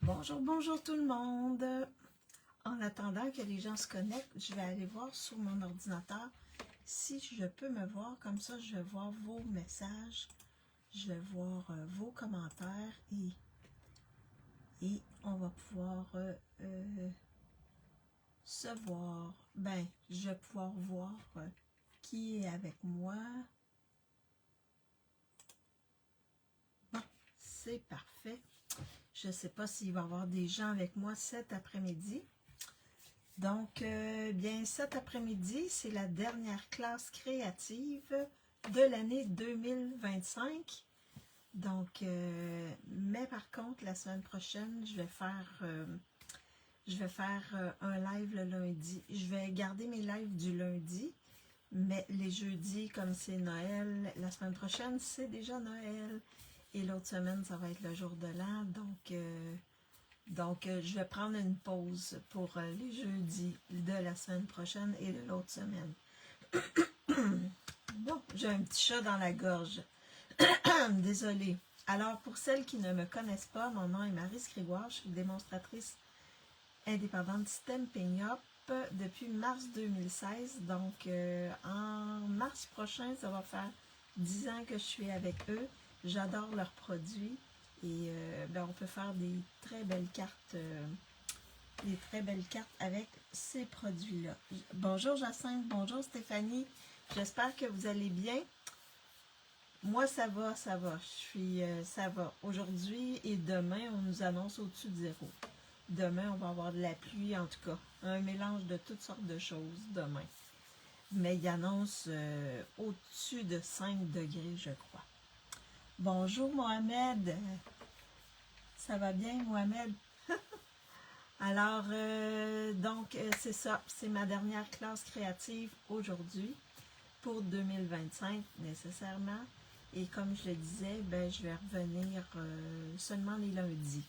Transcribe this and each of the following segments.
Bonjour, bonjour tout le monde. En attendant que les gens se connectent, je vais aller voir sur mon ordinateur si je peux me voir. Comme ça, je vais voir vos messages, je vais voir vos commentaires et on va pouvoir se voir. Ben, je vais pouvoir voir qui est avec moi. Bon, c'est parfait. Je ne sais pas s'il va y avoir des gens avec moi cet après-midi. Donc, bien, cet après-midi, c'est la dernière classe créative de l'année 2025. Donc, mais par contre, la semaine prochaine, je vais faire un live le lundi. Je vais garder mes lives du lundi, mais les jeudis, comme c'est Noël, la semaine prochaine, c'est déjà Noël. Et l'autre semaine, ça va être le jour de l'an. Donc, je vais prendre une pause pour les jeudis de la semaine prochaine et de l'autre semaine. Bon, j'ai un petit chat dans la gorge. Désolée. Alors, pour celles qui ne me connaissent pas, mon nom est Maryse Grégoire. Je suis démonstratrice indépendante Stampin' Up depuis mars 2016. Donc, en mars prochain, ça va faire 10 ans que je suis avec eux. J'adore leurs produits. Et ben, on peut faire des très belles cartes avec ces produits-là. Bonjour Jacinthe, bonjour Stéphanie. J'espère que vous allez bien. Moi, ça va, ça va. Ça va. Aujourd'hui et demain, on nous annonce au-dessus de 0. Demain, on va avoir de la pluie, en tout cas. Un mélange de toutes sortes de choses demain. Mais il annonce au-dessus de 5 degrés, je crois. Bonjour Mohamed. Ça va bien, Mohamed? Alors, donc, c'est ça. C'est ma dernière classe créative aujourd'hui pour 2025, nécessairement. Et comme je le disais, ben, je vais revenir seulement les lundis.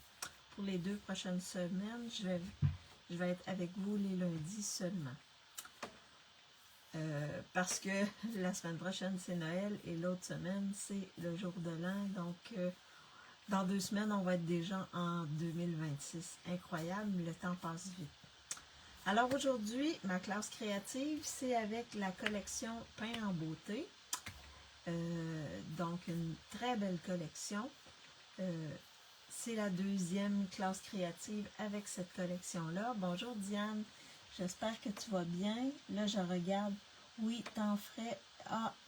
Pour les 2 prochaines semaines, je vais être avec vous les lundis seulement. Parce que la semaine prochaine, c'est Noël et l'autre semaine, c'est le jour de l'an. Donc, dans 2 semaines, on va être déjà en 2026. Incroyable, le temps passe vite. Alors aujourd'hui, ma classe créative, c'est avec la collection Pain en beauté. Donc, une très belle collection. C'est la 2e classe créative avec cette collection-là. Bonjour Diane, j'espère que tu vas bien. Là, je regarde. Oui, temps frais.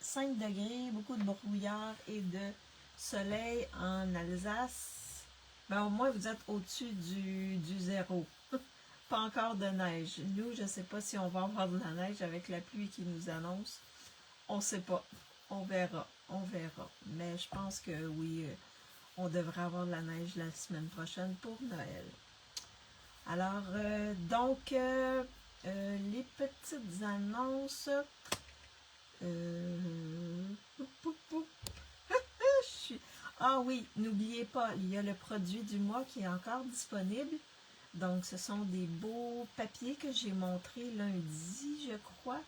5 degrés, beaucoup de brouillard et de soleil en Alsace. Ben, au moins, vous êtes au-dessus du 0. Pas encore de neige. Nous, je ne sais pas si on va avoir de la neige avec la pluie qui nous annonce. On ne sait pas. On verra. On verra. Mais je pense que oui, on devrait avoir de la neige la semaine prochaine pour Noël. Alors, donc, les petites annonces. Ah oui, n'oubliez pas, il y a le produit du mois qui est encore disponible. Donc, ce sont des beaux papiers que j'ai montrés lundi, je crois.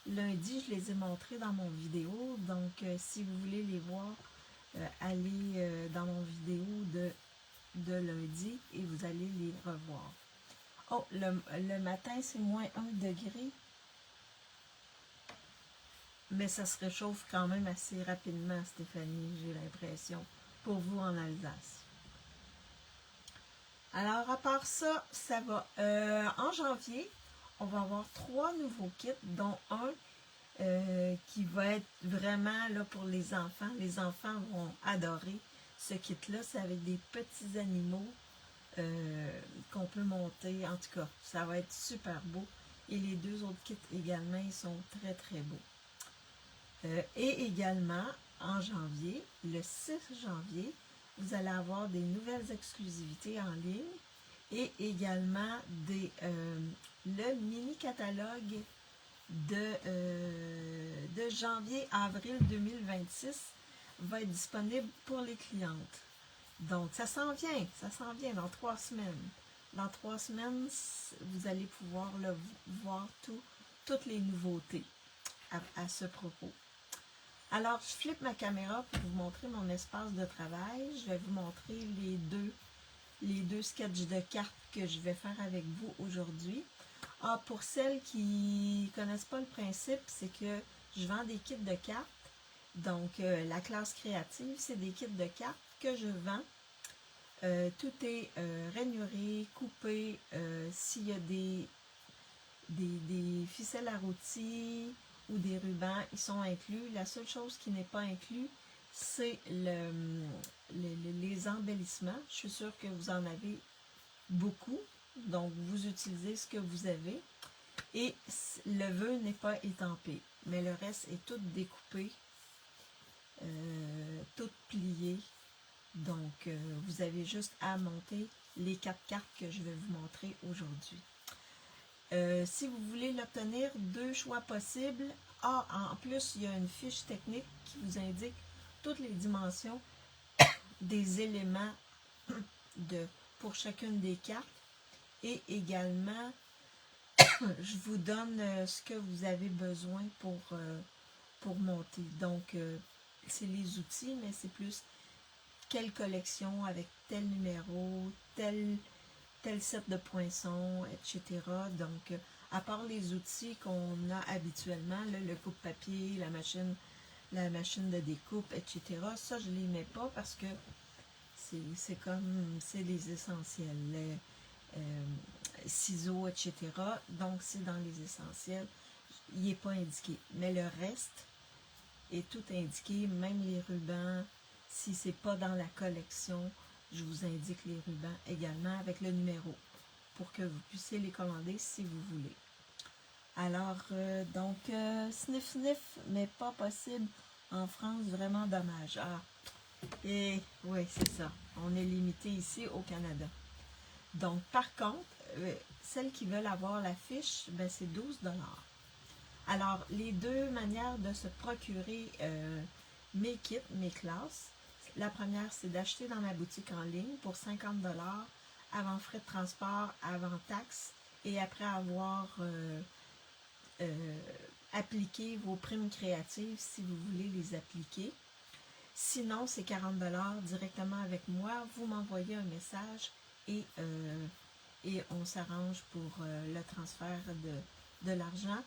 Lundi, je les ai montrés dans mon vidéo. Donc, si vous voulez les voir, allez dans mon vidéo de lundi et vous allez les revoir. Oh, le matin, c'est moins 1 degré. Mais ça se réchauffe quand même assez rapidement, Stéphanie, j'ai l'impression, pour vous en Alsace. Alors, à part ça, ça va. En janvier, on va avoir 3 nouveaux kits, dont un qui va être vraiment là pour les enfants. Les enfants vont adorer ce kit-là. C'est avec des petits animaux qu'on peut monter. En tout cas, ça va être super beau. Et les 2 autres kits également, ils sont très, très beaux. Et également, en janvier, le 6 janvier, vous allez avoir des nouvelles exclusivités en ligne et également le mini-catalogue de janvier-avril 2026 va être disponible pour les clientes. Donc, ça s'en vient dans 3 semaines. Dans 3 semaines, vous allez pouvoir voir toutes les nouveautés à ce propos. Alors, je flippe ma caméra pour vous montrer mon espace de travail. Je vais vous montrer les les 2 sketchs de cartes que je vais faire avec vous aujourd'hui. Ah, pour celles qui ne connaissent pas le principe, c'est que je vends des kits de cartes. Donc, la classe créative, c'est des kits de cartes que je vends. Tout est rainuré, coupé. S'il y a des ficelles à rôtis ou des rubans, ils sont inclus. La seule chose qui n'est pas inclus, c'est les embellissements. Je suis sûre que vous en avez beaucoup. Donc, vous utilisez ce que vous avez. Et le vœu n'est pas étampé, mais le reste est tout découpé, tout plié. Donc, vous avez juste à monter les 4 cartes que je vais vous montrer aujourd'hui. Si vous voulez l'obtenir, 2 choix possibles. Ah, en plus, il y a une fiche technique qui vous indique toutes les dimensions des éléments pour chacune des cartes. Et également, je vous donne ce que vous avez besoin pour monter. Donc, c'est les outils, mais c'est plus quelle collection avec tel numéro, tel set de poinçons, etc. Donc, à part les outils qu'on a habituellement, là, le coupe-papier, la machine de découpe, etc., ça, je ne les mets pas parce que c'est les essentiels. Ciseaux, etc. Donc, c'est dans les essentiels. Il n'est pas indiqué. Mais le reste est tout indiqué, même les rubans. Si ce n'est pas dans la collection, je vous indique les rubans également avec le numéro pour que vous puissiez les commander si vous voulez. Alors, donc, sniff, mais pas possible en France, vraiment dommage. Ah, et oui, c'est ça. On est limité ici au Canada. Donc, par contre, celles qui veulent avoir la fiche, ben, c'est 12 $. Alors, les 2 manières de se procurer mes kits, mes classes. La première, c'est d'acheter dans ma boutique en ligne pour 50 $ avant frais de transport, avant taxes et après avoir appliqué vos primes créatives si vous voulez les appliquer. Sinon, c'est 40 $ directement avec moi. Vous m'envoyez un message et on s'arrange pour le transfert de l'argent.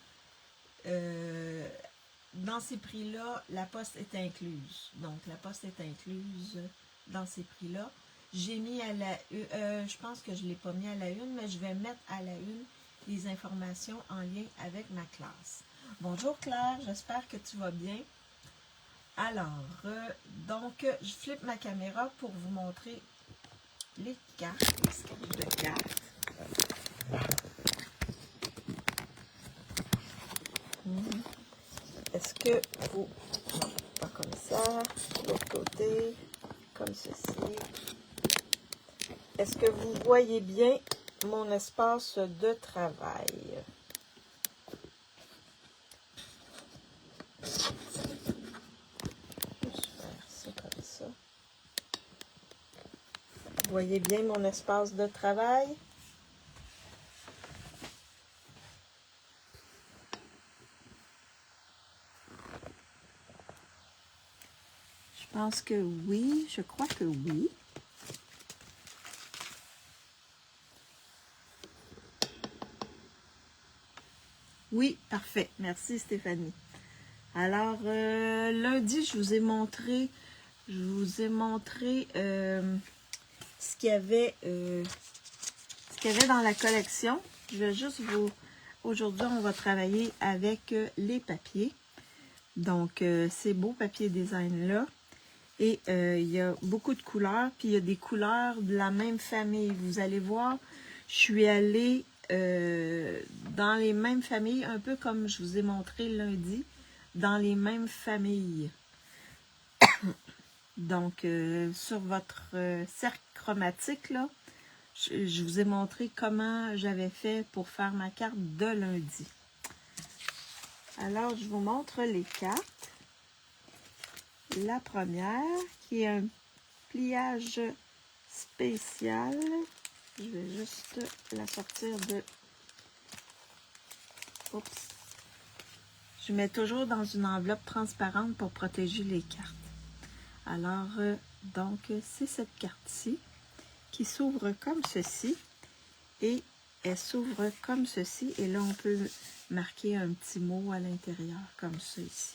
Dans ces prix-là, la poste est incluse. Donc, la poste est incluse dans ces prix-là. J'ai mis à la une, je pense que je ne l'ai pas mis à la une, mais je vais mettre à la une les informations en lien avec ma classe. Bonjour Claire, j'espère que tu vas bien. Alors, donc, je flippe ma caméra pour vous montrer les cartes, les sketchs de cartes. Est-ce que vous... Non, pas comme ça. De l'autre côté, comme ceci. Est-ce que vous voyez bien mon espace de travail? Je vais faire ça comme ça. Vous voyez bien mon espace de travail? Je pense que oui, je crois que oui. Oui, parfait. Merci Stéphanie. Alors, lundi, je vous ai montré ce qu'il y avait dans la collection. Je vais juste vous... Aujourd'hui, on va travailler avec les papiers. Donc, ces beaux papiers design-là. Et il y a beaucoup de couleurs, puis il y a des couleurs de la même famille. Vous allez voir, je suis allée dans les mêmes familles, un peu comme je vous ai montré lundi, dans les mêmes familles. Donc, sur votre cercle chromatique, là, je vous ai montré comment j'avais fait pour faire ma carte de lundi. Alors, je vous montre les cartes. La première, qui est un pliage spécial. Je vais juste la sortir de... Oups. Je mets toujours dans une enveloppe transparente pour protéger les cartes. Alors, donc, c'est cette carte-ci qui s'ouvre comme ceci. Et elle s'ouvre comme ceci. Et là, on peut marquer un petit mot à l'intérieur, comme ça ici.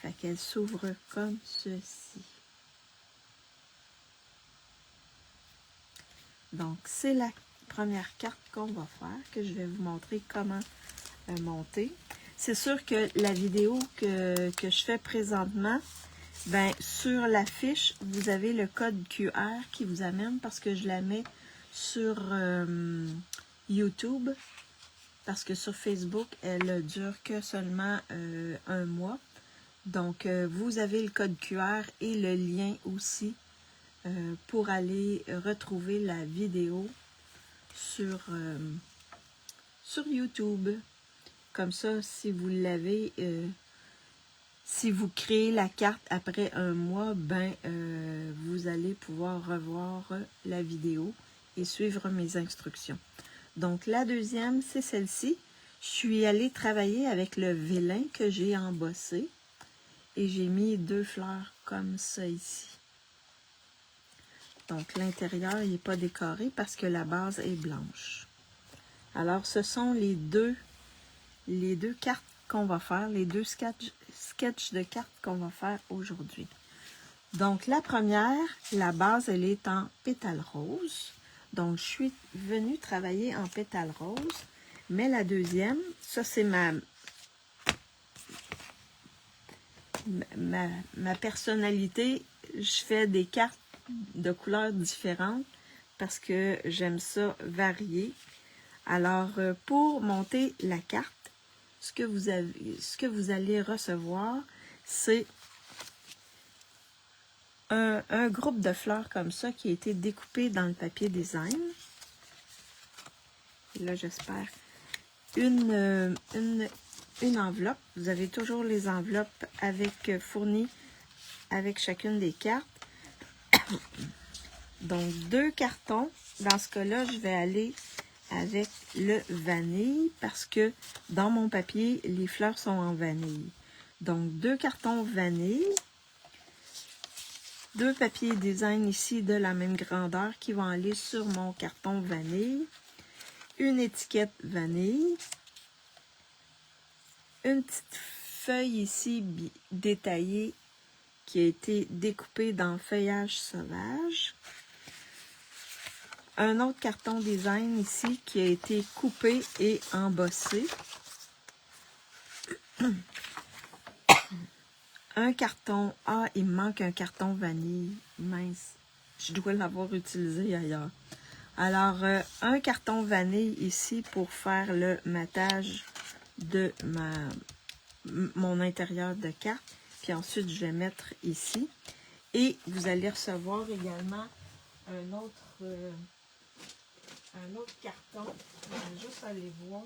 Fait qu'elle s'ouvre comme ceci. Donc, c'est la première carte qu'on va faire, que je vais vous montrer comment monter. C'est sûr que la vidéo que je fais présentement, ben, sur la fiche, vous avez le code QR qui vous amène parce que je la mets sur YouTube. Parce que sur Facebook, elle dure que seulement un mois. Donc, vous avez le code QR et le lien aussi pour aller retrouver la vidéo sur YouTube. Comme ça, si vous l'avez, si vous créez la carte après un mois, ben vous allez pouvoir revoir la vidéo et suivre mes instructions. Donc, la deuxième, c'est celle-ci. Je suis allée travailler avec le vélin que j'ai embossé et j'ai mis 2 fleurs comme ça ici. Donc, l'intérieur n'est pas décoré parce que la base est blanche. Alors, ce sont les deux cartes qu'on va faire, les 2 sketchs de cartes qu'on va faire aujourd'hui. Donc, la première, la base, elle est en pétale rose. Donc, je suis venue travailler en pétale rose. Mais la deuxième, ça, c'est ma personnalité. Je fais des cartes de couleurs différentes parce que j'aime ça varier. Alors, pour monter la carte, ce que vous allez recevoir, c'est un groupe de fleurs comme ça qui a été découpé dans le papier design. Et là, j'espère une enveloppe. Vous avez toujours les enveloppes fournies avec chacune des cartes. Donc, 2 cartons. Dans ce cas-là, je vais aller avec le vanille parce que dans mon papier, les fleurs sont en vanille. Donc, 2 cartons vanille. 2 papiers design ici de la même grandeur qui vont aller sur mon carton vanille. Une étiquette vanille. Une petite feuille ici détaillée qui a été découpée dans feuillage sauvage. Un autre carton design ici qui a été coupé et embossé. Un carton, il me manque un carton vanille, mince, je dois l'avoir utilisé ailleurs. Alors, un carton vanille ici pour faire le matage de mon intérieur de carte. Puis ensuite, je vais mettre ici. Et vous allez recevoir également un autre carton. Je vais juste aller voir.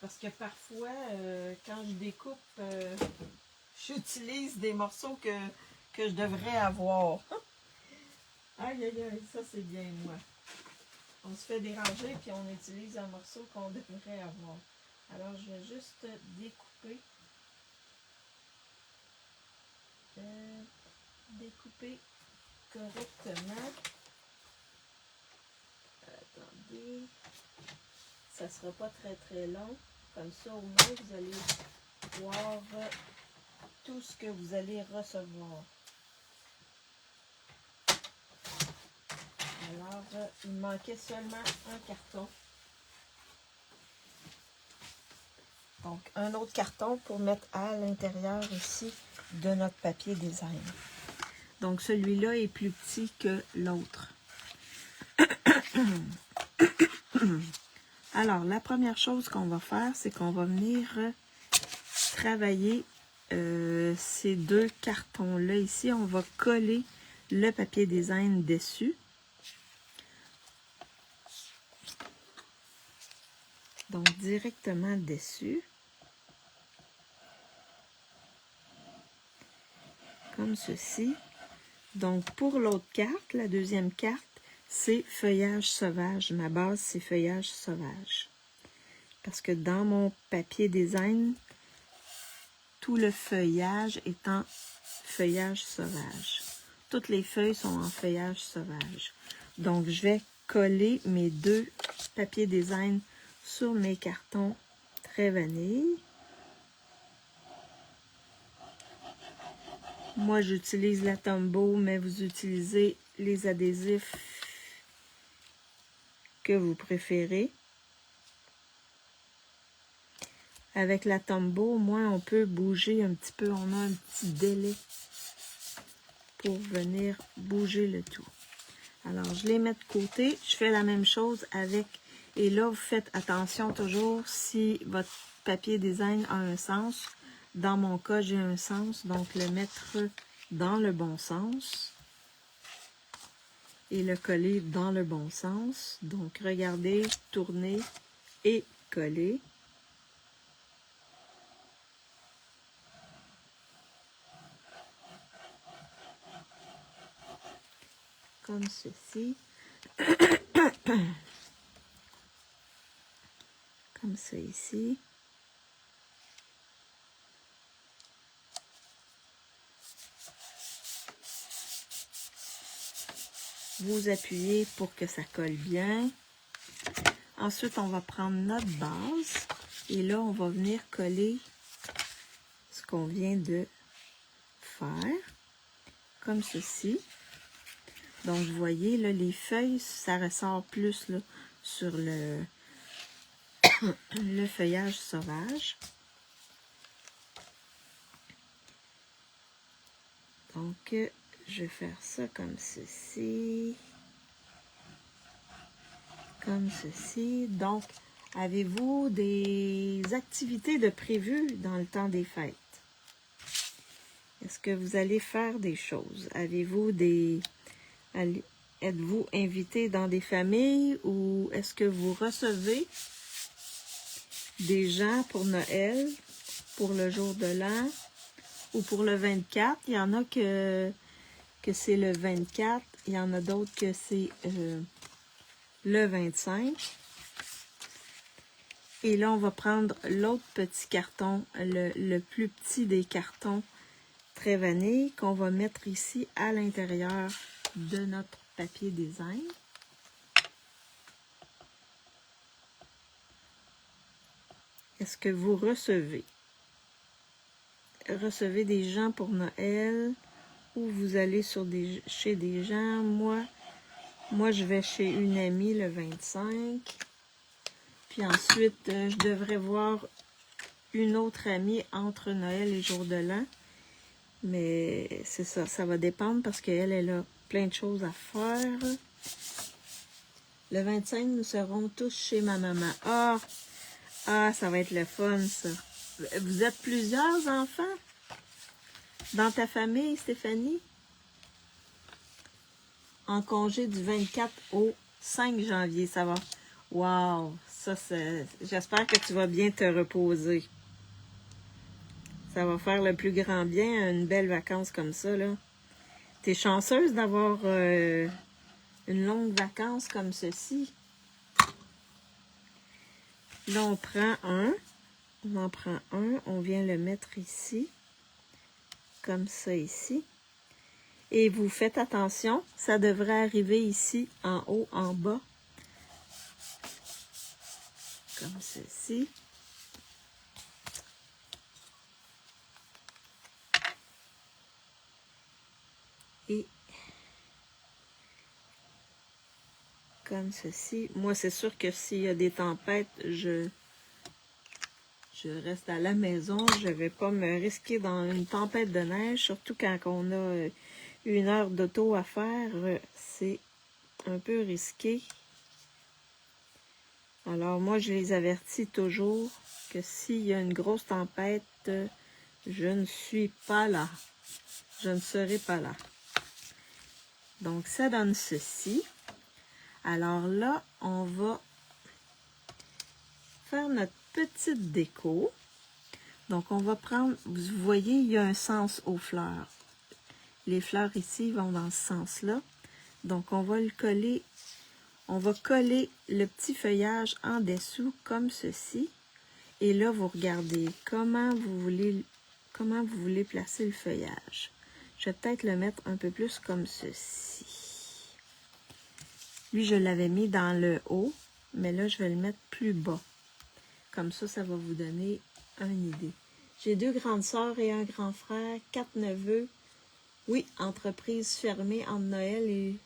Parce que parfois, quand je découpe, j'utilise des morceaux que je devrais avoir. Aïe, aïe, aïe, ça c'est bien moi. On se fait déranger puis on utilise un morceau qu'on devrait avoir. Alors, je vais juste découper. Découper correctement. Attendez. Ça ne sera pas très très long. Comme ça, au moins, vous allez voir tout ce que vous allez recevoir. Alors, il manquait seulement un carton. Donc, un autre carton pour mettre à l'intérieur ici de notre papier design. Donc, celui-là est plus petit que l'autre. Alors, la première chose qu'on va faire, c'est qu'on va venir travailler ces 2 cartons-là ici. On va coller le papier design dessus. Donc, directement dessus. Comme ceci. Donc, pour l'autre carte, la deuxième carte, c'est feuillage sauvage. Ma base, c'est feuillage sauvage. Parce que dans mon papier design, tout le feuillage est en feuillage sauvage. toutes les feuilles sont en feuillage sauvage. Donc, je vais coller mes 2 papiers design sur mes cartons très vanille. Moi, j'utilise la Tombow, mais vous utilisez les adhésifs que vous préférez. Avec la Tombow, au moins, on peut bouger un petit peu. On a un petit délai pour venir bouger le tout. Alors, je les mets de côté. Je fais la même chose avec... Et là, vous faites attention toujours si votre papier design a un sens. Dans mon cas, j'ai un sens, donc le mettre dans le bon sens. Et le coller dans le bon sens. Donc, regardez, tournez et coller. Comme ceci. Comme ça ici. Vous appuyez pour que ça colle bien. Ensuite, on va prendre notre base. Et là, on va venir coller ce qu'on vient de faire. Comme ceci. Donc, vous voyez, là, les feuilles, ça ressort plus là, sur le feuillage sauvage. Donc, je vais faire ça comme ceci. Comme ceci. Donc, avez-vous des activités de prévues dans le temps des fêtes? Est-ce que vous allez faire des choses? Avez-vous des... Êtes-vous invité dans des familles ou est-ce que vous recevez des gens pour Noël, pour le jour de l'an ou pour le 24? Il y en a que c'est le 24, il y en a d'autres que c'est le 25. Et là, on va prendre l'autre petit carton, le plus petit des cartons très vanille qu'on va mettre ici à l'intérieur de notre papier design. Est-ce que vous recevez des gens pour Noël ou vous allez chez des gens? Moi, je vais chez une amie le 25. Puis ensuite, je devrais voir une autre amie entre Noël et jour de l'an. Mais c'est ça, ça va dépendre parce qu'elle a plein de choses à faire. Le 25, nous serons tous chez ma maman. Ah, ça va être le fun, ça. Vous êtes plusieurs enfants dans ta famille, Stéphanie? En congé du 24 au 5 janvier, ça va. Wow, ça c'est... J'espère que tu vas bien te reposer. Ça va faire le plus grand bien, une belle vacance comme ça, là. T'es chanceuse d'avoir une longue vacance comme ceci. Là, on prend un. On en prend un. On vient le mettre ici. Comme ça, ici. Et vous faites attention, ça devrait arriver ici, en haut, en bas. Comme ceci. Et comme ceci. Moi, c'est sûr que s'il y a des tempêtes, je reste à la maison. Je ne vais pas me risquer dans une tempête de neige, surtout quand on a 1 heure d'auto à faire. C'est un peu risqué. Alors, moi, je les avertis toujours que s'il y a une grosse tempête, je ne suis pas là. Je ne serai pas là. Donc, ça donne ceci. Alors là, on va faire notre petite déco. Donc, on va prendre, vous voyez, il y a un sens aux fleurs. Les fleurs ici vont dans ce sens-là. Donc, on va le coller. On va coller le petit feuillage en dessous, comme ceci. Et là, vous regardez comment vous voulez placer le feuillage. Je vais peut-être le mettre un peu plus comme ceci. Lui, je l'avais mis dans le haut, mais là, je vais le mettre plus bas. Comme ça, ça va vous donner une idée. J'ai 2 grandes sœurs et un grand frère, 4 neveux. Oui, entreprise fermée entre Noël et...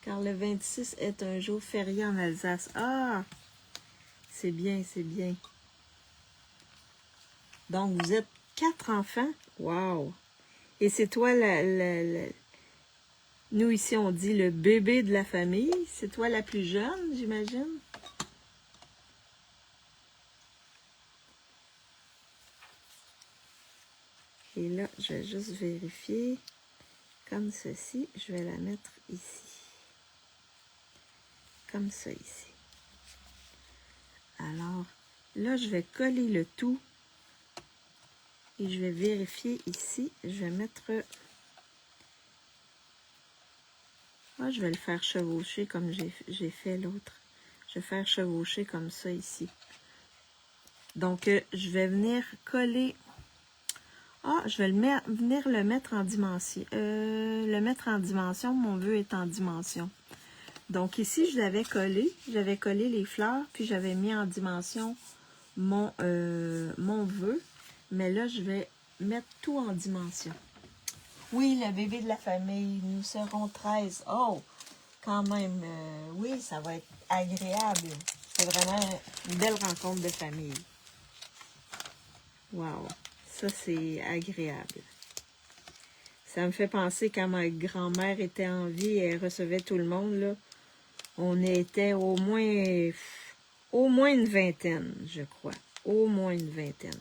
car le 26 est un jour férié en Alsace. Ah! C'est bien, c'est bien. Donc, vous êtes 4 enfants? Wow! Et c'est toi, nous, ici, on dit le bébé de la famille. C'est toi la plus jeune, j'imagine? Et là, je vais juste vérifier. Comme ceci, je vais la mettre ici. Comme ça, ici. Alors, là, je vais coller le tout. Et je vais vérifier ici. Je vais mettre... Ah, je vais le faire chevaucher comme j'ai fait l'autre. Je vais faire chevaucher comme ça ici. Donc, je vais venir coller... Ah, je vais venir le mettre en dimension. Mon vœu est en dimension. Donc ici, je l'avais collé. J'avais collé les fleurs, puis j'avais mis en dimension mon vœu. Mais là, je vais mettre tout en dimension. Oui, le bébé de la famille, nous serons 13. Oh, quand même, oui, ça va être agréable. C'est vraiment une belle rencontre de famille. Wow, ça c'est agréable. Ça me fait penser quand ma grand-mère était en vie et elle recevait tout le monde, là. On était au moins une vingtaine, je crois. Au moins une vingtaine.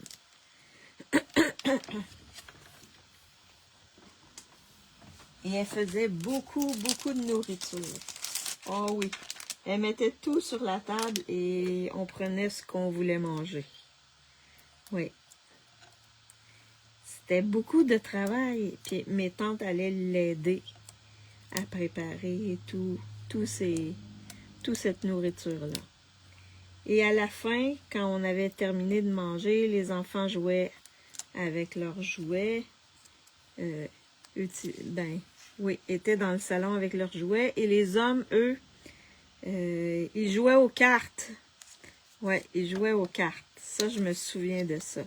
Et elle faisait beaucoup de nourriture. Oh oui. Elle mettait tout sur la table et on prenait ce qu'on voulait manger. Oui. C'était beaucoup de travail. Puis mes tantes allaient l'aider à préparer toute cette nourriture-là. Et à la fin, quand on avait terminé de manger, les enfants jouaient avec leurs jouets. Étaient dans le salon avec leurs jouets. Et les hommes, eux, ils jouaient aux cartes. Ouais, ils jouaient aux cartes. Ça, je me souviens de ça.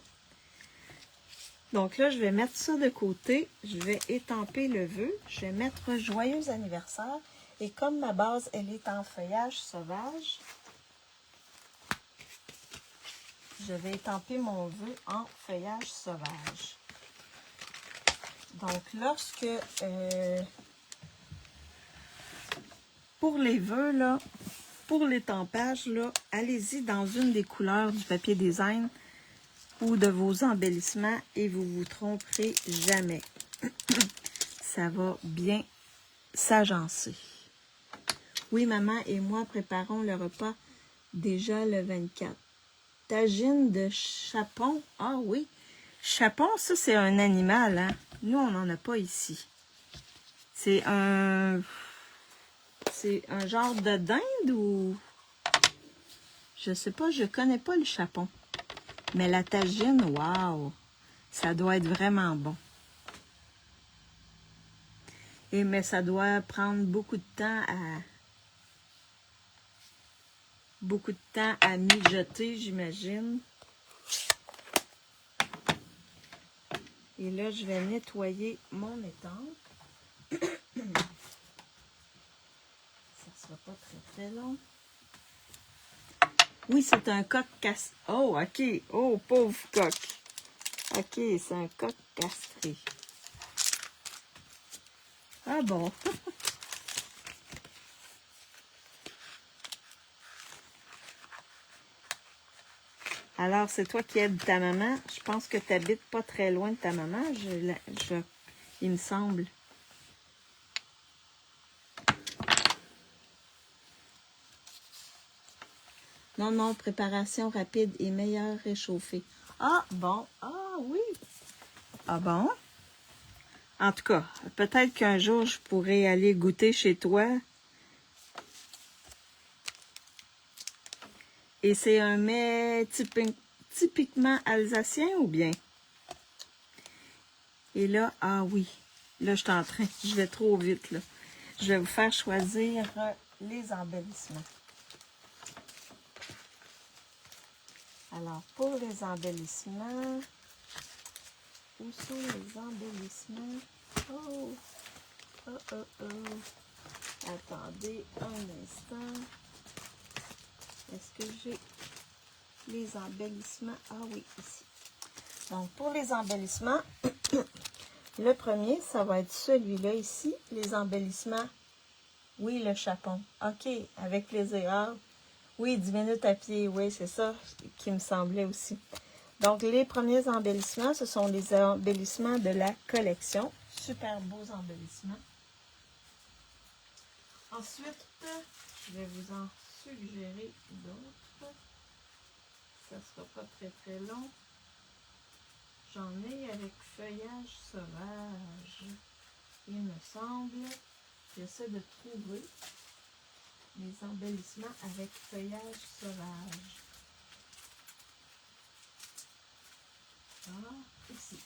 Donc là, je vais mettre ça de côté. Je vais étamper le vœu. Je vais mettre « Joyeux anniversaire ». Et comme ma base, elle est en feuillage sauvage, je vais étamper mon vœu en feuillage sauvage. Donc, lorsque... pour les vœux, là, pour l'étampage, là, allez-y dans une des couleurs du papier design ou de vos embellissements et vous vous tromperez jamais. Ça va bien s'agencer. Oui, maman et moi préparons le repas déjà le 24. Tagine de chapon. Ah oui, chapon, ça c'est un animal, hein? Nous, on n'en a pas ici. C'est un genre de dinde ou... Je sais pas, je connais pas le chapon. Mais la tagine, waouh! Ça doit être vraiment bon. Mais ça doit prendre beaucoup de temps à mijoter, j'imagine. Et là, je vais nettoyer mon étampe. Ça sera pas très long. Oui, c'est un coq castré. Oh, OK. Oh, pauvre coq. OK, c'est un coq castré. Ah bon. Alors, c'est toi qui aides ta maman. Je pense que tu n'habites pas très loin de ta maman, il me semble. Non, préparation rapide et meilleure réchauffée. Ah, bon. Ah, oui. Ah, bon. En tout cas, peut-être qu'un jour, je pourrais aller goûter chez toi. Et c'est un mets typiquement alsacien ou bien? Et là, ah oui, Là, je vais trop vite, là. Je vais vous faire choisir les embellissements. Alors, pour les embellissements, où sont les embellissements? Oh, oh, oh, oh. Attendez un instant. Est-ce que j'ai les embellissements? Ah oui, ici. Donc, pour les embellissements, le premier, ça va être celui-là ici, les embellissements. Oui, le chapon. OK, avec plaisir. Ah, oui, 10 minutes à pied, oui, c'est ça qui me semblait aussi. Donc, les premiers embellissements, ce sont les embellissements de la collection. Super beaux embellissements. Ensuite, je vais vous en suggérer d'autres. Ça ne sera pas très très long. J'en ai avec feuillage sauvage. Il me semble, j'essaie de trouver les embellissements avec feuillage sauvage. Ah, ici.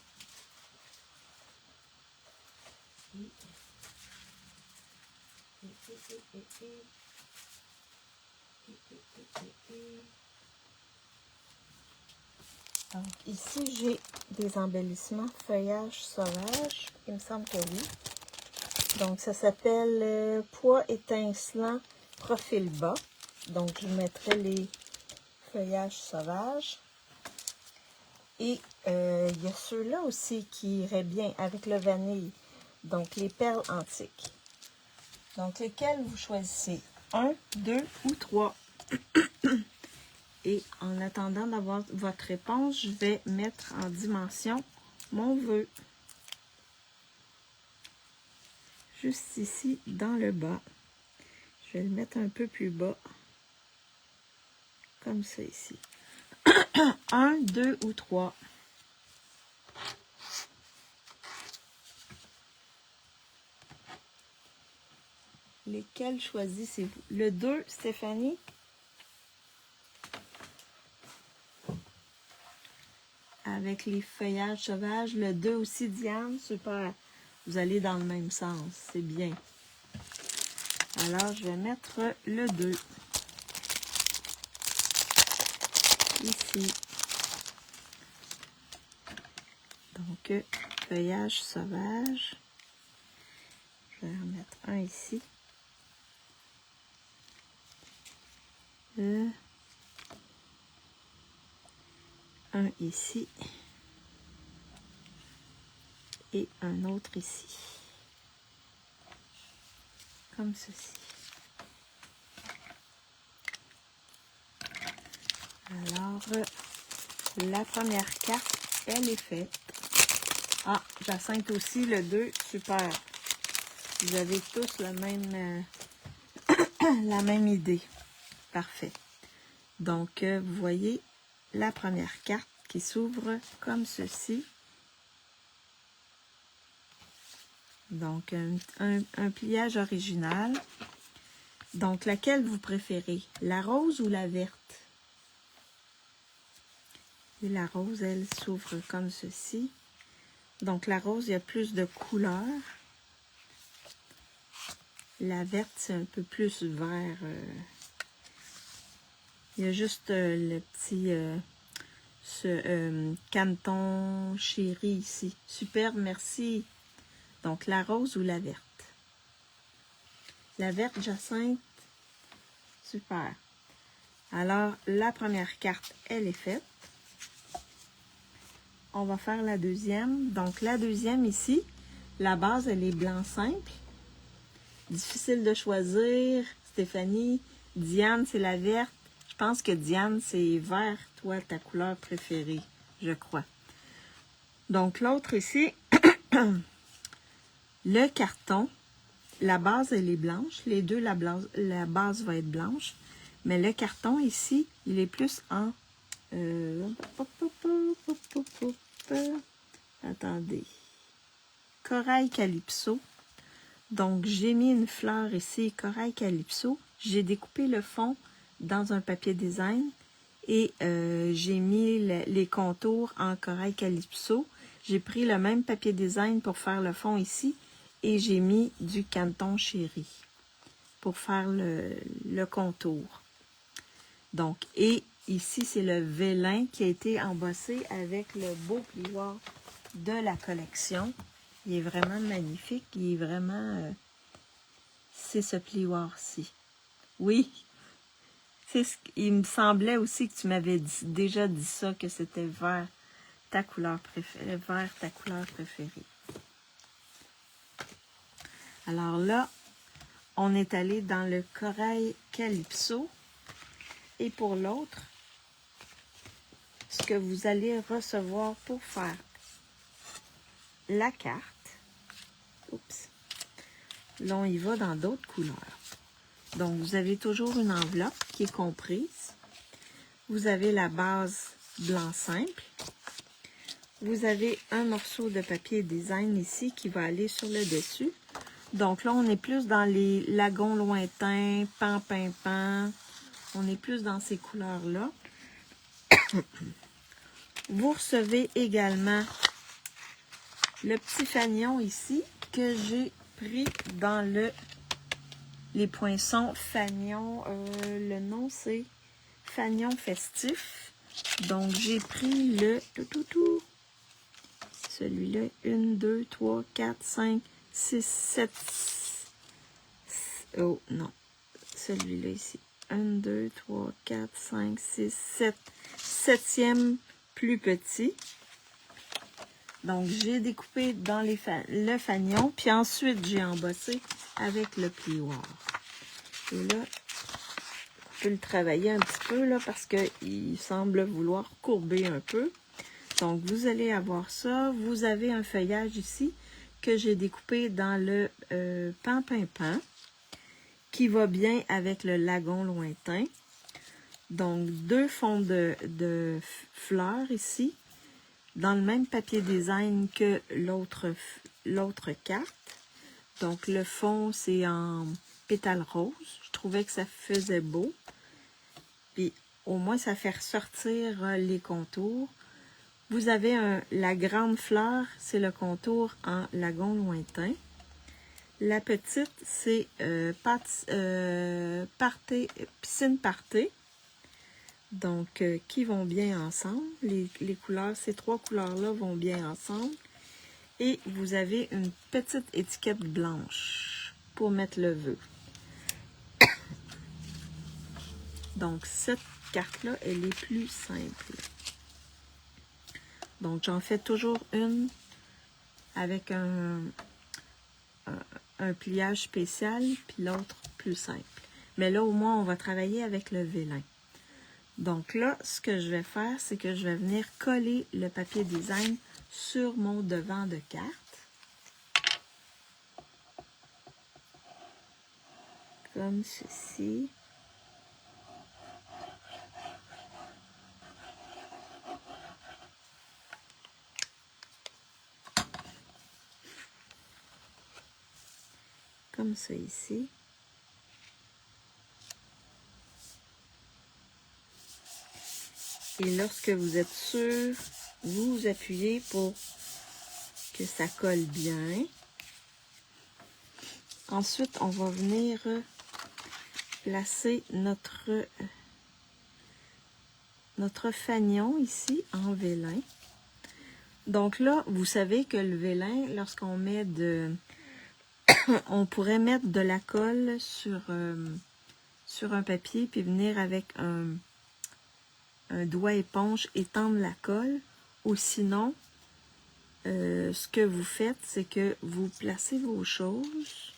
Donc, ici, j'ai des embellissements feuillage sauvage. Il me semble que oui. Donc, ça s'appelle pois étincelant profil bas. Donc, je mettrai les feuillages sauvages. Et il y a ceux-là aussi qui iraient bien avec le vanille. Donc, les perles antiques. Donc, lesquels vous choisissez? 1, 2 ou 3. Et en attendant d'avoir votre réponse, je vais mettre en dimension mon vœu. Juste ici, dans le bas. Je vais le mettre un peu plus bas. Comme ça ici. 1, 2 ou 3. Lesquels choisissez-vous? Le 2, Stéphanie? Avec les feuillages sauvages. Le 2 aussi, Diane. Super. Vous allez dans le même sens. C'est bien. Alors, je vais mettre le 2. Ici. Donc, feuillage sauvage. Je vais en mettre un ici. Un ici. Et un autre ici. Comme ceci. Alors, la première carte, elle est faite. Ah, Jacinthe aussi, le 2, super. Vous avez tous le même, la même idée. Parfait. Donc, vous voyez la première carte qui s'ouvre comme ceci. Donc, un pliage original. Donc, laquelle vous préférez? La rose ou la verte? Et la rose, elle s'ouvre comme ceci. Donc, la rose, il y a plus de couleurs. La verte, c'est un peu plus vert. Il y a juste le petit canton chéri ici. Superbe, merci. Donc, la rose ou la verte? La verte, Jacinthe. Super. Alors, la première carte, elle est faite. On va faire la deuxième. Donc, la deuxième ici, la base, elle est blanc simple. Difficile de choisir. Stéphanie, Diane, c'est la verte. Je pense que Diane, c'est vert, toi, ta couleur préférée, je crois. Donc, l'autre ici, le carton, la base, elle est blanche. Les deux, la base va être blanche. Mais le carton ici, il est plus en... attendez. Corail Calypso. Donc, j'ai mis une fleur ici, Corail Calypso. J'ai découpé le fond dans un papier design et j'ai mis les contours en Corail Calypso. J'ai pris le même papier design pour faire le fond ici et j'ai mis du canton chéri pour faire le contour. Donc, et ici, c'est le vélin qui a été embossé avec le beau plioir de la collection. Il est vraiment magnifique. Il est vraiment... c'est ce plioir-ci. Oui, il me semblait aussi que tu m'avais déjà dit ça, que c'était vert ta couleur préférée. Alors là, on est allé dans le corail Calypso. Et pour l'autre, ce que vous allez recevoir pour faire la carte. Oups. Là, on y va dans d'autres couleurs. Donc, vous avez toujours une enveloppe qui est comprise. Vous avez la base blanc simple. Vous avez un morceau de papier design ici qui va aller sur le dessus. Donc là, on est plus dans les lagons lointains, pan. On est plus dans ces couleurs-là. Vous recevez également le petit fanion ici que j'ai pris dans les poinçons fanion. Le nom, c'est fanion festif. Donc, j'ai pris le celui-là. 1, 2, 3, 4, 5, 6, 7. Oh, non. Celui-là ici. 1, 2, 3, 4, 5, 6, 7. Septième plus petit. Donc, j'ai découpé dans le fanion. Puis ensuite, j'ai embossé avec le plioir. Et là, je peux le travailler un petit peu là parce qu'il semble vouloir courber un peu. Donc, vous allez avoir ça. Vous avez un feuillage ici que j'ai découpé dans le pan qui va bien avec le lagon lointain. Donc, 2 fonds de fleurs ici dans le même papier design que l'autre carte. Donc, le fond, c'est en pétales roses. Je trouvais que ça faisait beau. Puis, au moins, ça fait ressortir les contours. Vous avez la grande fleur, c'est le contour en lagon lointain. La petite, c'est piscine party. Donc, qui vont bien ensemble. Les couleurs, ces 3 couleurs-là vont bien ensemble. Et vous avez une petite étiquette blanche pour mettre le vœu. Donc, cette carte-là, elle est plus simple. Donc, j'en fais toujours une avec un pliage spécial, puis l'autre plus simple. Mais là, au moins, on va travailler avec le vélin. Donc là, ce que je vais faire, c'est que je vais venir coller le papier design sur mon devant de carte. Comme ceci. Comme ça ici. Et lorsque vous êtes sûr, vous appuyez pour que ça colle bien. Ensuite, on va venir placer notre fanion ici en vélin. Donc là, vous savez que le vélin, lorsqu'on met on pourrait mettre de la colle sur un papier puis venir avec un doigt éponge étendre la colle. Ou sinon, ce que vous faites, c'est que vous placez vos choses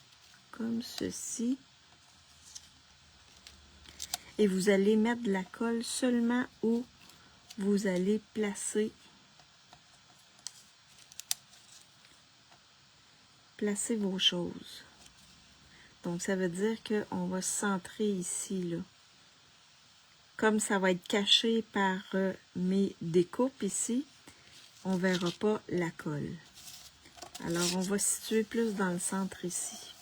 comme ceci. Et vous allez mettre de la colle seulement où vous allez placer vos choses. Donc, ça veut dire qu'on va se centrer ici, là. Comme ça va être caché par mes découpes ici, on ne verra pas la colle. Alors, on va situer plus dans le centre ici.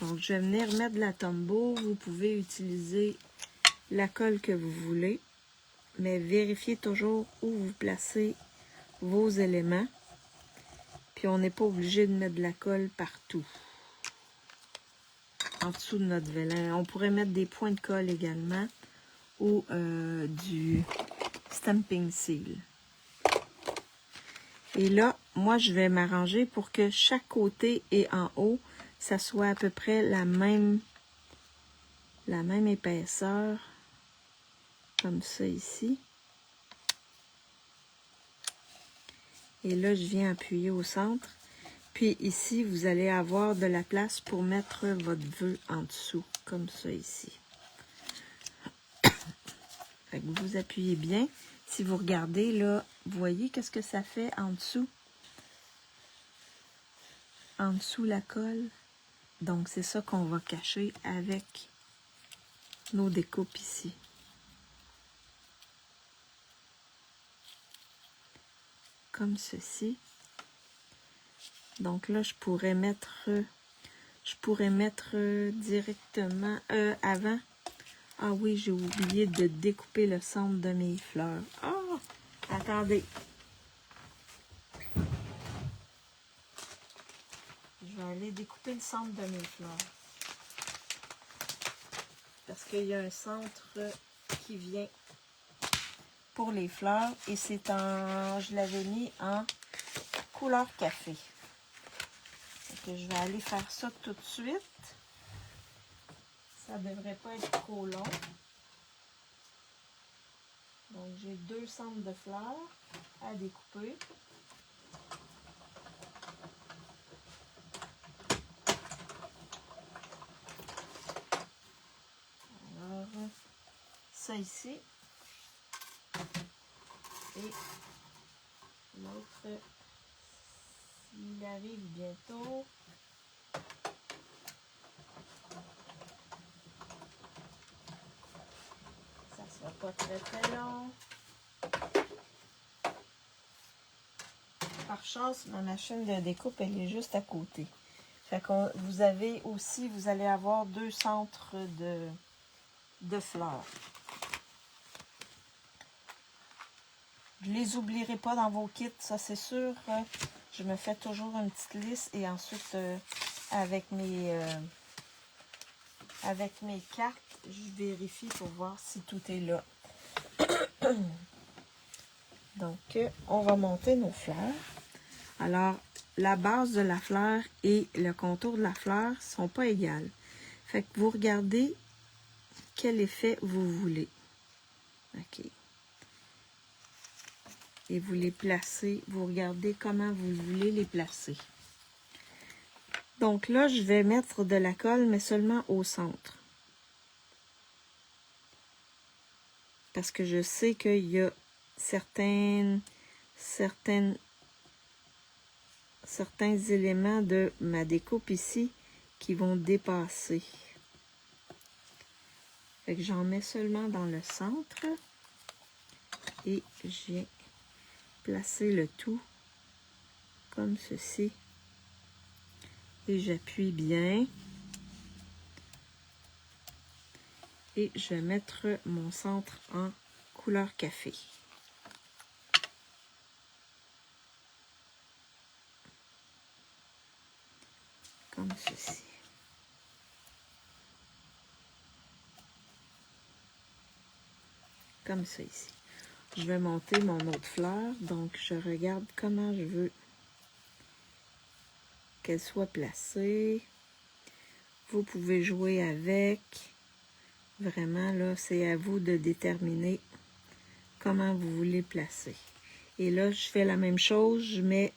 Donc, je vais venir mettre de la Tombow. Vous pouvez utiliser la colle que vous voulez, mais vérifiez toujours où vous placez vos éléments. Puis on n'est pas obligé de mettre de la colle partout. En dessous de notre vélin. On pourrait mettre des points de colle également. Ou du stamping seal. Et là, moi, je vais m'arranger pour que chaque côté et en haut, ça soit à peu près la même épaisseur. Comme ça ici. Et là, je viens appuyer au centre. Puis ici, vous allez avoir de la place pour mettre votre vœu en dessous. Comme ça ici. Fait que vous appuyez bien. Si vous regardez là, vous voyez qu'est-ce que ça fait en dessous? En dessous la colle. Donc, c'est ça qu'on va cacher avec nos découpes ici. Comme ceci. Donc là, je pourrais mettre directement avant. Ah oui, j'ai oublié de découper le centre de mes fleurs. Oh, attendez. Je vais aller découper le centre de mes fleurs. Parce qu'il y a un centre qui vient pour les fleurs. Et c'est en... Je l'avais mis en couleur café. Donc, je vais aller faire ça tout de suite. Ça ne devrait pas être trop long. Donc, j'ai 2 centres de fleurs à découper. Alors, ça ici. Et l'autre, il arrive bientôt. Ça ne sera pas très très long. Par chance, ma machine de découpe, elle est juste à côté. Fait que vous avez aussi, vous allez avoir 2 centres de fleurs. Je les oublierai pas dans vos kits, ça c'est sûr. Je me fais toujours une petite liste et ensuite avec mes cartes, je vérifie pour voir si tout est là. Donc, on va monter nos fleurs. Alors, la base de la fleur et le contour de la fleur ne sont pas égales. Fait que vous regardez quel effet vous voulez. OK. Et vous les placez, vous regardez comment vous voulez les placer. Donc là, je vais mettre de la colle, mais seulement au centre. Parce que je sais qu'il y a certains éléments de ma découpe ici qui vont dépasser. Fait que j'en mets seulement dans le centre. Et je viens placer le tout comme ceci. Et j'appuie bien. Et je vais mettre mon centre en couleur café. Comme ceci. Comme ça ici. Je vais monter mon autre fleur. Donc, je regarde comment je veux qu'elle soit placée. Vous pouvez jouer avec. Vraiment, là, c'est à vous de déterminer comment vous voulez placer. Et là, je fais la même chose. Je mets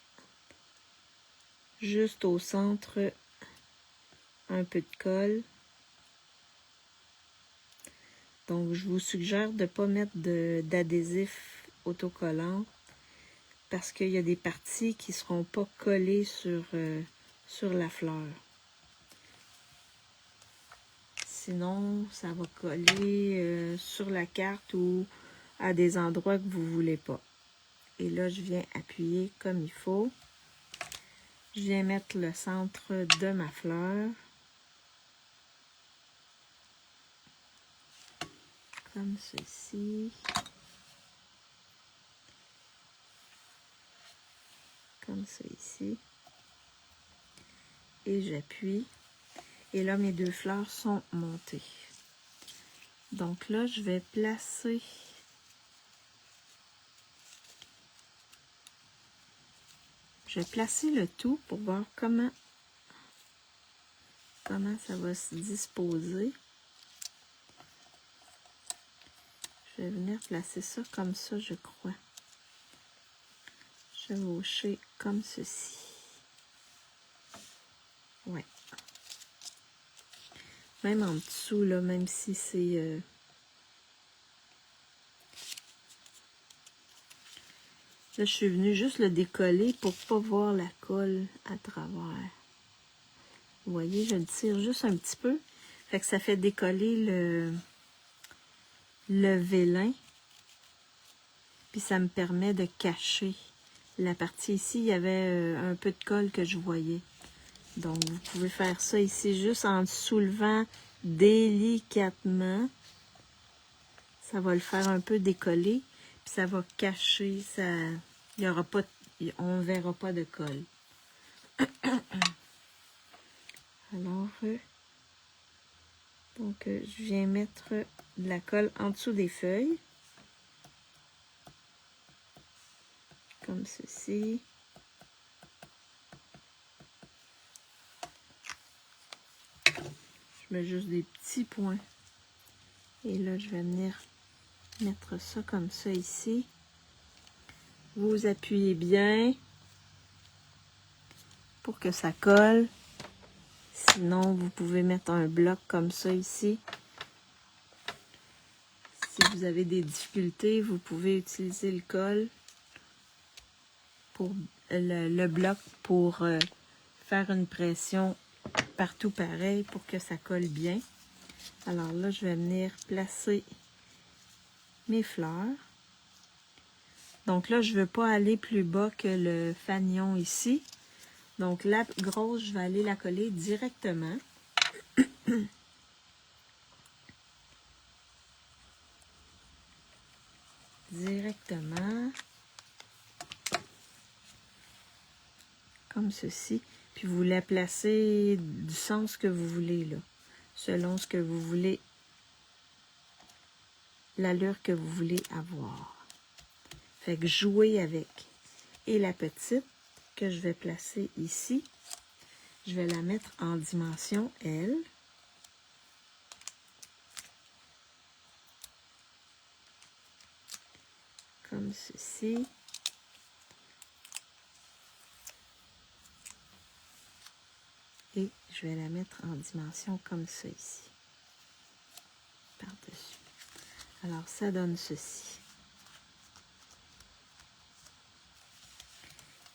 juste au centre un peu de colle. Donc, je vous suggère de ne pas mettre d'adhésif autocollant parce qu'il y a des parties qui ne seront pas collées sur la fleur. Sinon, ça va coller sur la carte ou à des endroits que vous ne voulez pas. Et là, je viens appuyer comme il faut. Je viens mettre le centre de ma fleur. Comme ceci. Comme ça ici. et j'appuie. Et là, mes 2 fleurs sont montées. Donc là, je vais placer le tout pour voir comment ça va se disposer. Je vais venir placer ça comme ça, je crois. Chevaucher comme ceci. Ouais. Même en dessous, là, même si c'est... Là, je suis venue juste le décoller pour pas voir la colle à travers. Vous voyez, je le tire juste un petit peu. Fait que ça fait décoller le vélin. Puis ça me permet de cacher la partie ici. Il y avait un peu de colle que je voyais. Donc, vous pouvez faire ça ici juste en soulevant délicatement. Ça va le faire un peu décoller. Puis ça va cacher. Il y aura pas, on ne verra pas de colle. Alors, donc, je viens mettre de la colle en dessous des feuilles. Comme ceci. Je mets juste des petits points. Et là, je vais venir mettre ça comme ça ici. Vous appuyez bien pour que ça colle. Sinon, vous pouvez mettre un bloc comme ça ici. Si vous avez des difficultés, vous pouvez utiliser le colle pour le bloc pour faire une pression partout pareil pour que ça colle bien. Alors là, je vais venir placer mes fleurs. Donc là, je ne veux pas aller plus bas que le fanion ici. Donc la grosse, je vais aller la coller directement. Directement. Comme ceci. Puis vous la placez du sens que vous voulez là. Selon ce que vous voulez. L'allure que vous voulez avoir. Fait que jouez avec. Et la petite que je vais placer ici, je vais la mettre en dimension L. Comme ceci. Et je vais la mettre en dimension comme ça ici. Par-dessus. Alors, ça donne ceci.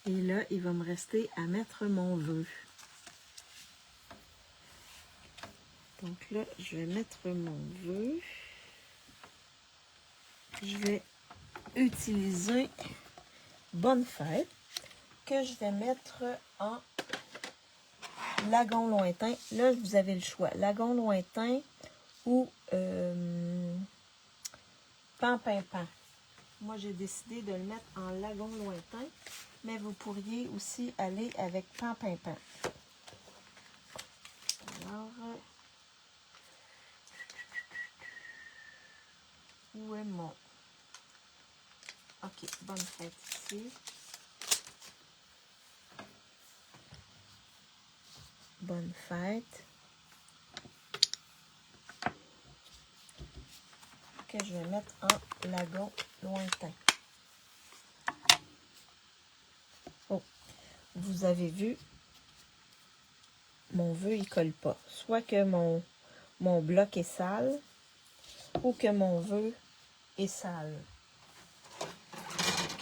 Et là, il va me rester à mettre mon vœu. Donc là, je vais mettre mon vœu. Je vais utiliser Bonne Fête, que je vais mettre en lagon lointain. Là, vous avez le choix. Lagon lointain ou pan-pimpin. Moi, j'ai décidé de le mettre en lagon lointain, mais vous pourriez aussi aller avec pan-pimpin. Alors, où est mon... Ok, Bonne Fête ici. Bonne Fête. Que je vais mettre en lagon lointain. Oh, vous avez vu, mon vœu, il colle pas. Soit que mon bloc est sale, ou que mon vœu est sale.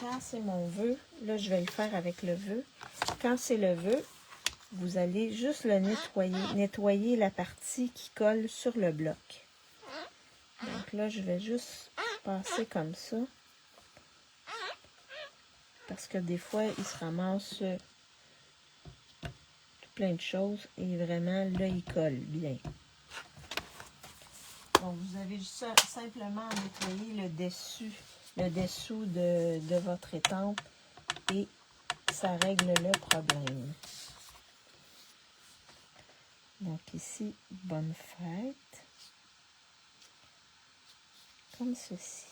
Quand c'est mon vœu, là, je vais le faire avec le vœu. Quand c'est le vœu, vous allez juste le nettoyer. Nettoyer la partie qui colle sur le bloc. Donc là, je vais juste passer comme ça. Parce que des fois, il se ramasse tout plein de choses. Et vraiment, là, il colle bien. Donc, vous avez juste simplement à nettoyer le dessous de votre étampe. Et ça règle le problème. Donc ici, bonne fête. Comme ceci.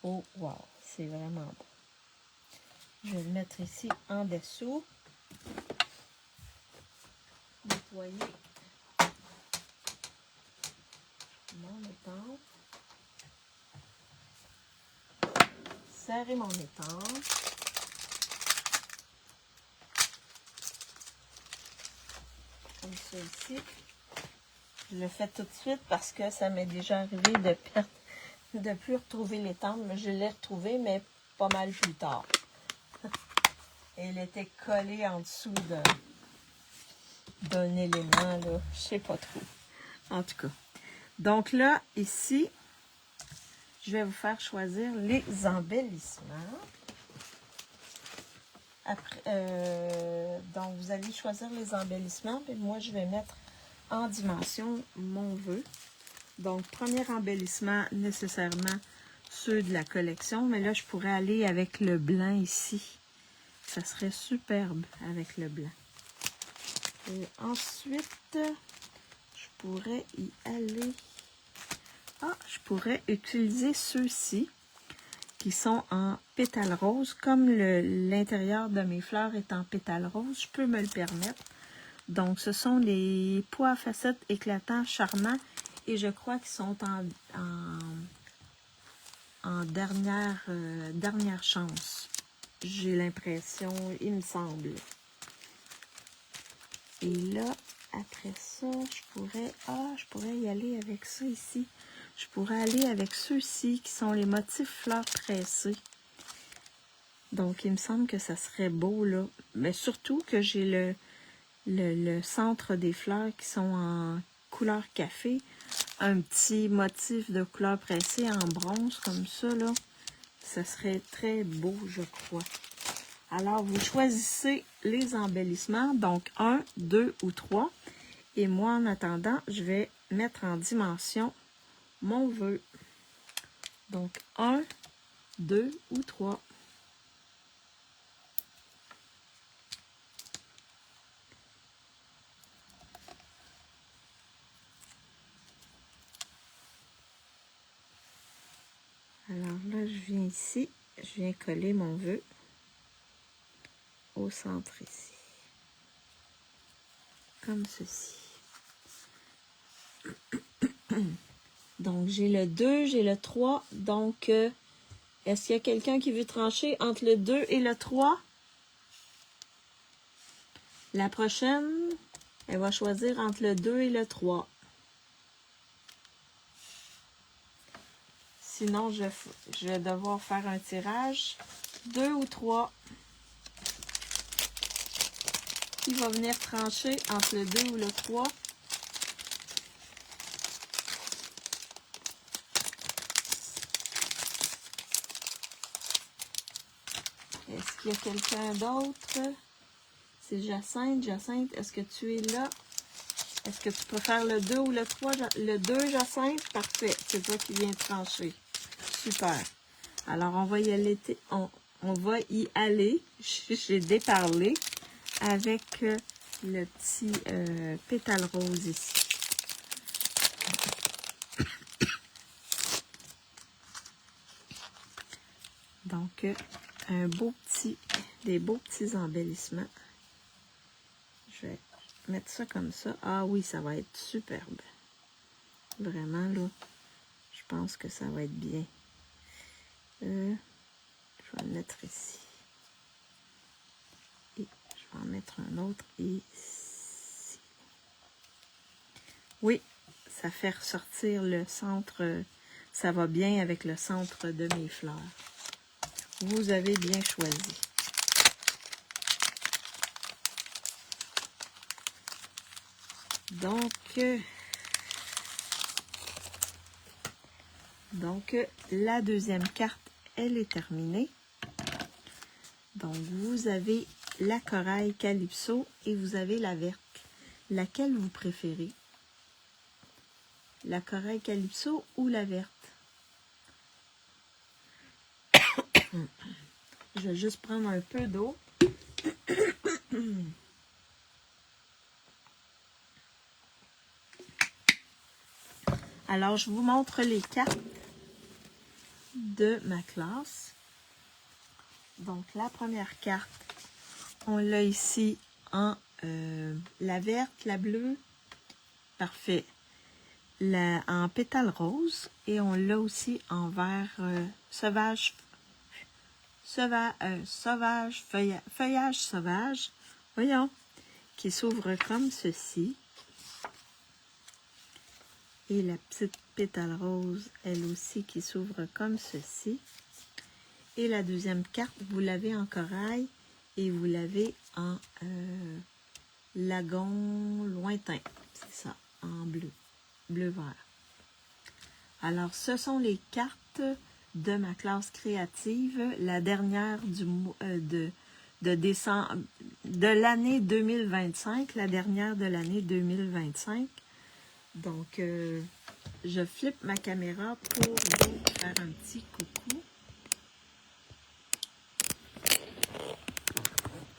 Oh, wow, c'est vraiment beau. Je vais le mettre ici en dessous. Nettoyer mon étampe. Serrer mon étampe. Comme ça ici. Je le fais tout de suite parce que ça m'est déjà arrivé de plus retrouver l'étampe. Je l'ai retrouvée, mais pas mal plus tard. Elle était collée en dessous d'un élément, là. Je sais pas trop. En tout cas. Donc là, ici, je vais vous faire choisir les embellissements. Après, donc, vous allez choisir les embellissements. Puis moi, je vais mettre en dimension mon vœu. Donc, premier embellissement, nécessairement ceux de la collection. Mais là, je pourrais aller avec le blanc ici. Ça serait superbe avec le blanc. Et ensuite, je pourrais y aller. Ah, je pourrais utiliser ceux-ci qui sont en pétales roses. Comme l'intérieur de mes fleurs est en pétales roses, je peux me le permettre. Donc, ce sont les pois à facettes éclatants charmants et je crois qu'ils sont en dernière chance. J'ai l'impression, il me semble. Et là, après ça, je pourrais y aller avec ça ici. Je pourrais aller avec ceux-ci qui sont les motifs fleurs pressées. Donc, il me semble que ça serait beau, là. Mais surtout que j'ai le centre des fleurs qui sont en couleur café. Un petit motif de couleur pressée en bronze, comme ça, là. Ça serait très beau, je crois. Alors, vous choisissez les embellissements, donc 1, 2 ou 3. Et moi, en attendant, je vais mettre en dimension mon vœu. Donc, 1, 2 ou 3. Alors là, je viens ici, je viens coller mon vœu au centre ici. Comme ceci. Donc, j'ai le 2, j'ai le 3. Donc, est-ce qu'il y a quelqu'un qui veut trancher entre le 2 et le 3? La prochaine, elle va choisir entre le 2 et le 3. Sinon, je vais devoir faire un tirage. 2 ou 3. Qui va venir trancher entre le 2 ou le 3? Est-ce qu'il y a quelqu'un d'autre? C'est Jacinthe. Jacinthe, est-ce que tu es là? Est-ce que tu préfères le 2 ou le 3? Le 2, Jacinthe? Parfait. C'est toi qui viens trancher. Super. Alors, on va y aller. On va y aller. J'ai déparlé avec le petit pétale rose ici. Donc, des beaux petits embellissements. Je vais mettre ça comme ça. Ah oui, ça va être superbe. Vraiment, là, je pense que ça va être bien. Je vais le mettre ici. Et je vais en mettre un autre ici. Oui, ça fait ressortir le centre. Ça va bien avec le centre de mes fleurs. Vous avez bien choisi. Donc, la deuxième carte, elle est terminée. Donc, vous avez la corail Calypso et vous avez la verte. Laquelle vous préférez? La corail Calypso ou la verte? Je vais juste prendre un peu d'eau. Alors, je vous montre les cartes de ma classe. Donc, la première carte, on l'a ici en la verte, la bleue, parfait, en pétale rose, et on l'a aussi en vert sauvage, feuillage sauvage, voyons, qui s'ouvre comme ceci. Et la petite pétale rose, elle aussi, qui s'ouvre comme ceci. Et la deuxième carte, vous l'avez en corail et vous l'avez en lagon lointain. C'est ça, en bleu, bleu-vert. Alors, ce sont les cartes de ma classe créative, la dernière de décembre, de l'année 2025, la dernière de l'année 2025. Donc, je flippe ma caméra pour vous faire un petit coucou.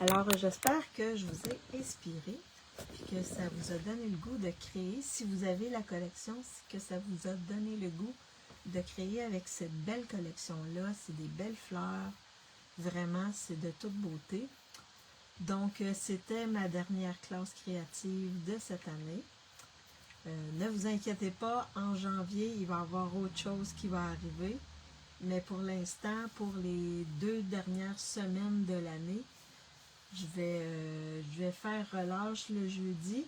Alors, j'espère que je vous ai inspiré et que ça vous a donné le goût de créer. Si vous avez la collection, que ça vous a donné le goût de créer avec cette belle collection-là. C'est des belles fleurs. Vraiment, c'est de toute beauté. Donc, c'était ma dernière classe créative de cette année. Ne vous inquiétez pas, en janvier, il va y avoir autre chose qui va arriver. Mais pour l'instant, pour les 2 dernières semaines de l'année, je vais faire relâche le jeudi.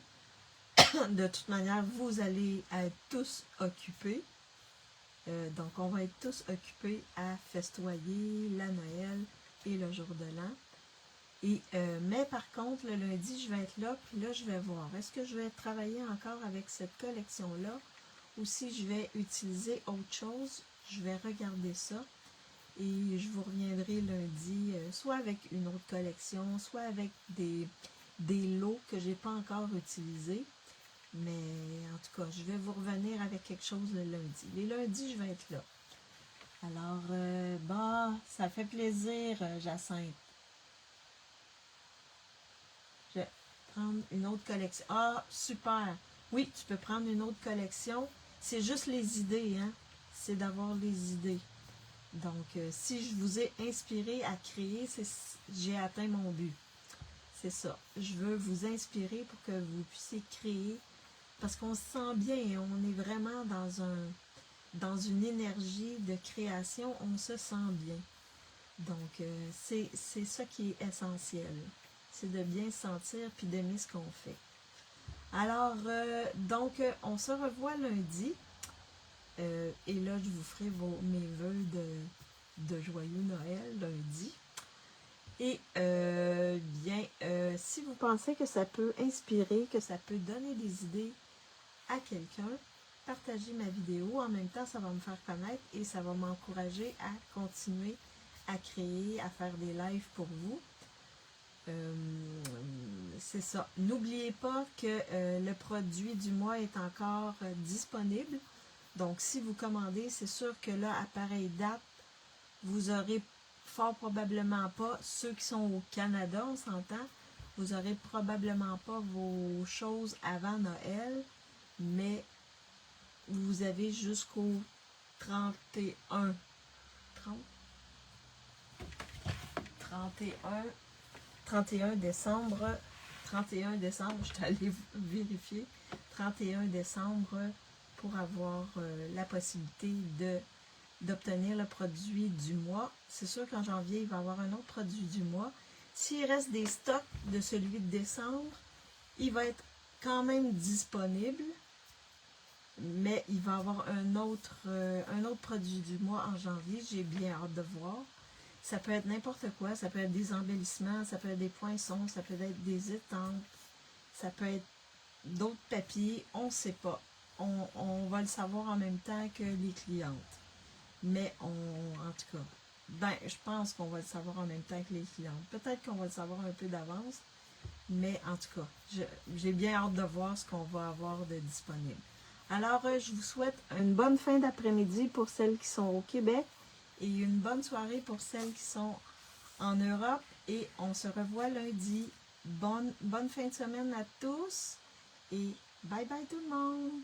De toute manière, vous allez être tous occupés. Donc, on va être tous occupés à festoyer la Noël et le jour de l'an. Mais par contre, le lundi, je vais être là, puis là, je vais voir. Est-ce que je vais travailler encore avec cette collection-là ou si je vais utiliser autre chose? Je vais regarder ça. Et je vous reviendrai lundi, soit avec une autre collection, soit avec des lots que je n'ai pas encore utilisés. Mais en tout cas, je vais vous revenir avec quelque chose le lundi. Les lundis, je vais être là. Alors, ça fait plaisir, Jacinthe. Je vais prendre une autre collection. Ah, super! Oui, tu peux prendre une autre collection. C'est juste les idées, hein? C'est d'avoir les idées. Donc, si je vous ai inspiré à créer, j'ai atteint mon but. C'est ça. Je veux vous inspirer pour que vous puissiez créer, parce qu'on se sent bien, on est vraiment dans une énergie de création, on se sent bien. Donc, c'est ça qui est essentiel. C'est de bien se sentir puis d'aimer ce qu'on fait. Alors, donc, on se revoit lundi. Et là, je vous ferai mes vœux de joyeux Noël lundi. Et si vous pensez que ça peut inspirer, que ça peut donner des idées à quelqu'un, partagez ma vidéo. En même temps, ça va me faire connaître et ça va m'encourager à continuer à créer, à faire des lives pour vous. C'est ça. N'oubliez pas que le produit du mois est encore disponible. Donc, si vous commandez, c'est sûr que là, à pareille date, vous aurez fort probablement pas, ceux qui sont au Canada, on s'entend, vous aurez probablement pas vos choses avant Noël, mais vous avez jusqu'au 31 décembre. 31 décembre, je suis allée vérifier. 31 décembre pour avoir la possibilité d'obtenir le produit du mois. C'est sûr qu'en janvier, il va y avoir un autre produit du mois. S'il reste des stocks de celui de décembre, il va être quand même disponible, mais il va y avoir un autre produit du mois en janvier. J'ai bien hâte de voir. Ça peut être n'importe quoi. Ça peut être des embellissements, ça peut être des poinçons, ça peut être des étampes, ça peut être d'autres papiers. On ne sait pas. On va le savoir en même temps que les clientes. Mais en tout cas, je pense qu'on va le savoir en même temps que les clientes. Peut-être qu'on va le savoir un peu d'avance, mais en tout cas, j'ai bien hâte de voir ce qu'on va avoir de disponible. Alors, je vous souhaite une bonne fin d'après-midi pour celles qui sont au Québec et une bonne soirée pour celles qui sont en Europe. Et on se revoit lundi. Bonne fin de semaine à tous et bye bye tout le monde!